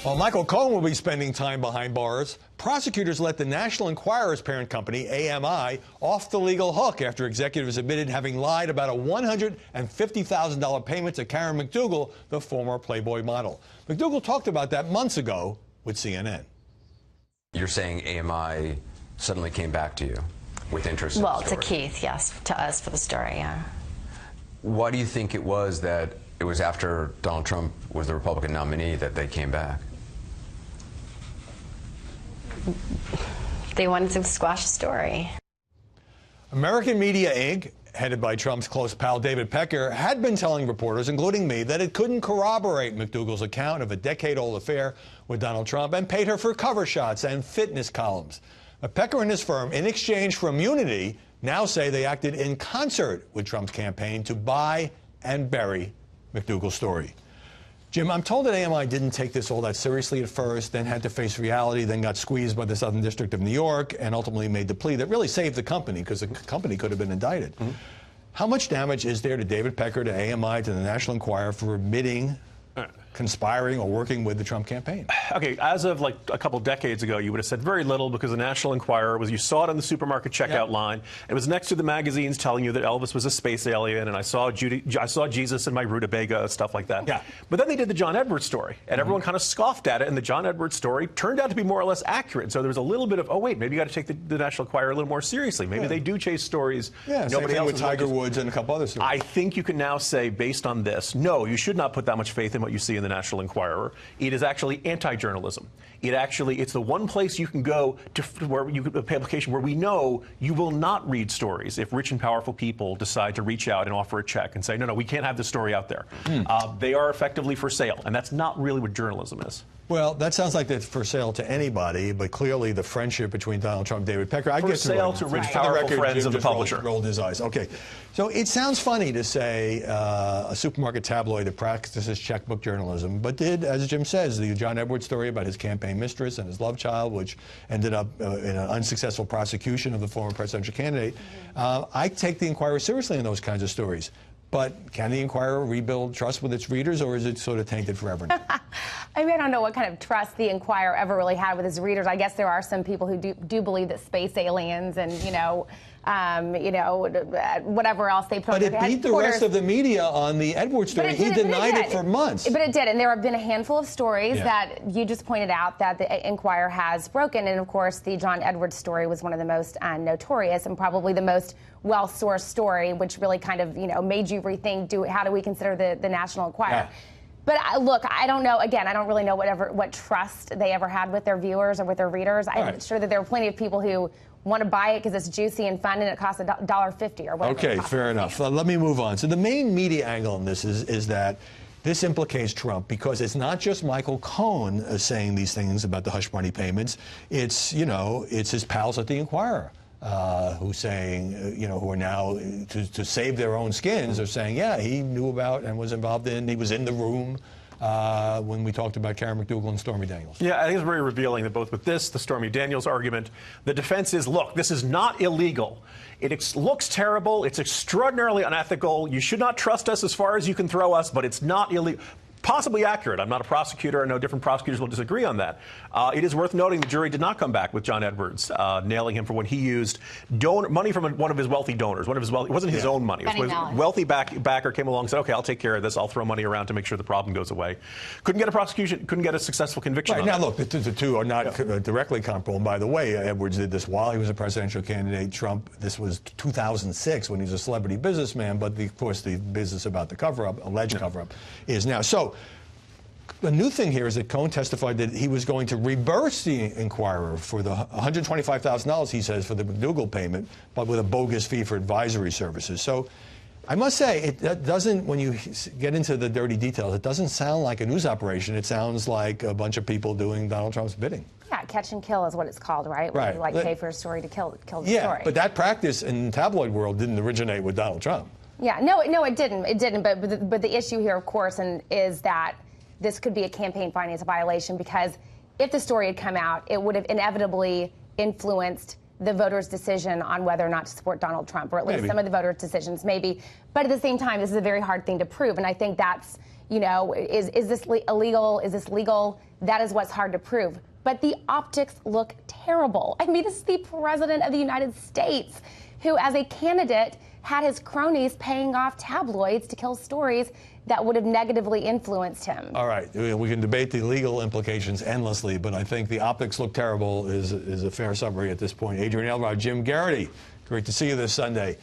While Michael Cohen will be spending time behind bars, prosecutors let the National Enquirer's parent company, AMI, off the legal hook after executives admitted having lied about a $150,000 payment to Karen McDougal, the former Playboy model. McDougal talked about that months ago with CNN. You're saying AMI suddenly came back to you with interest in the story? Well, to Keith, yes, to us for the story, yeah. Why do you think it was that it was after Donald Trump was the Republican nominee that they came back? They wanted to squash the story. American Media Inc., headed by Trump's close pal David Pecker, had been telling reporters, including me, that it couldn't corroborate McDougal's account of a decade-old affair with Donald Trump and paid her for cover shots and fitness columns. But Pecker and his firm, in exchange for immunity, now say they acted in concert with Trump's campaign to buy and bury McDougal's story. Jim, I'm told that AMI didn't take this all that seriously at first, then had to face reality, then got squeezed by the Southern District of New York, and ultimately made the plea that really saved the company, because the company could have been indicted. Mm-hmm. How much damage is there to David Pecker, to AMI, to the National Enquirer for admitting conspiring or working with the Trump campaign? Okay, as of like a couple decades ago, you would have said very little, because the National Enquirer was, you saw it on the supermarket checkout line. It was next to the magazines telling you that Elvis was a space alien, and I saw Jesus in my rutabaga, stuff like that. Yeah. But then they did the John Edwards story, and everyone kind of scoffed at it, and the John Edwards story turned out to be more or less accurate. So there was a little bit of, oh wait, maybe you got to take the National Enquirer a little more seriously. Maybe they do chase stories. Yeah, nobody else with Tiger Woods and a couple other stories. I think you can now say, based on this, no, you should not put that much faith in what you see in the National Enquirer. It is actually anti-journalism. It's the one place you can go to where you could a publication where we know you will not read stories if rich and powerful people decide to reach out and offer a check and say, no, we can't have this story out there. They are effectively for sale, and that's not really what journalism is. Well, that sounds like it's for sale to anybody, but clearly the friendship between Donald Trump and David Pecker. For sale to rich, powerful friends of the publisher. Rolled his eyes. Okay. So it sounds funny to say a supermarket tabloid that practices checkbook journalism, but did, as Jim says, the John Edwards story about his campaign mistress and his love child, which ended up in an unsuccessful prosecution of the former presidential candidate. I take the Enquirer seriously in those kinds of stories. But can the Enquirer rebuild trust with its readers, or is it sort of tainted forever now? I mean, I don't know what kind of trust the Enquirer ever really had with his readers. I guess there are some people who do believe that space aliens and, whatever else they put. But it beat the rest of the media on the Edwards story. He denied it for months. But it did, and there have been a handful of stories that you just pointed out that the Enquirer has broken, and of course the John Edwards story was one of the most notorious and probably the most well-sourced story, which really kind of made you rethink: how do we consider the National Enquirer? Yeah. But look, I don't know. Again, I don't really know what trust they ever had with their viewers or with their readers. I'm sure that there were plenty of people who want to buy it because it's juicy and fun and it costs $1.50 or whatever. Okay, fair enough. Let me move on. So the main media angle in this is that this implicates Trump, because it's not just Michael Cohen saying these things about the hush money payments. It's his pals at the Enquirer. Who's saying, who are now, to save their own skins, are saying, yeah, he knew about and was involved in, he was in the room when we talked about Karen McDougal and Stormy Daniels. Yeah, I think it's very revealing that both with this, the Stormy Daniels argument, the defense is, look, this is not illegal. It looks terrible. It's extraordinarily unethical. You should not trust us as far as you can throw us, but it's not illegal. Possibly accurate. I'm not a prosecutor. I know different prosecutors will disagree on that. It is worth noting the jury did not come back with John Edwards, nailing him for when he used money from one of his wealthy donors. It wasn't his own money. It was a wealthy backer came along and said, okay, I'll take care of this. I'll throw money around to make sure the problem goes away. Couldn't get a prosecution, couldn't get a successful conviction. Right. Now, look, the two are not directly comparable. And by the way, Edwards did this while he was a presidential candidate. Trump, this was 2006 when he was a celebrity businessman. But, of course, the business about the cover-up, alleged cover-up, is now. So the new thing here is that Cohen testified that he was going to reimburse the Enquirer for the $125,000, he says, for the McDougal payment, but with a bogus fee for advisory services. So I must say, that doesn't, when you get into the dirty details, it doesn't sound like a news operation. It sounds like a bunch of people doing Donald Trump's bidding. Yeah, catch and kill is what it's called, right? Right. Where you pay for a story to kill the story. Yeah, but that practice in the tabloid world didn't originate with Donald Trump. Yeah, no, it didn't. It didn't. But the issue here, of course, is that this could be a campaign finance violation, because if the story had come out, it would have inevitably influenced the voters' decision on whether or not to support Donald Trump, or at least some of the voters' decisions, maybe. But at the same time, this is a very hard thing to prove, and I think that's you know, is this illegal? Is this legal? That is what's hard to prove. But the optics look terrible. I mean, this is the President of the United States who, as a candidate, had his cronies paying off tabloids to kill stories that would have negatively influenced him. All right, we can debate the legal implications endlessly, but I think the optics look terrible is a fair summary at this point. Adrian Elrod, Jim Garrity, great to see you this Sunday.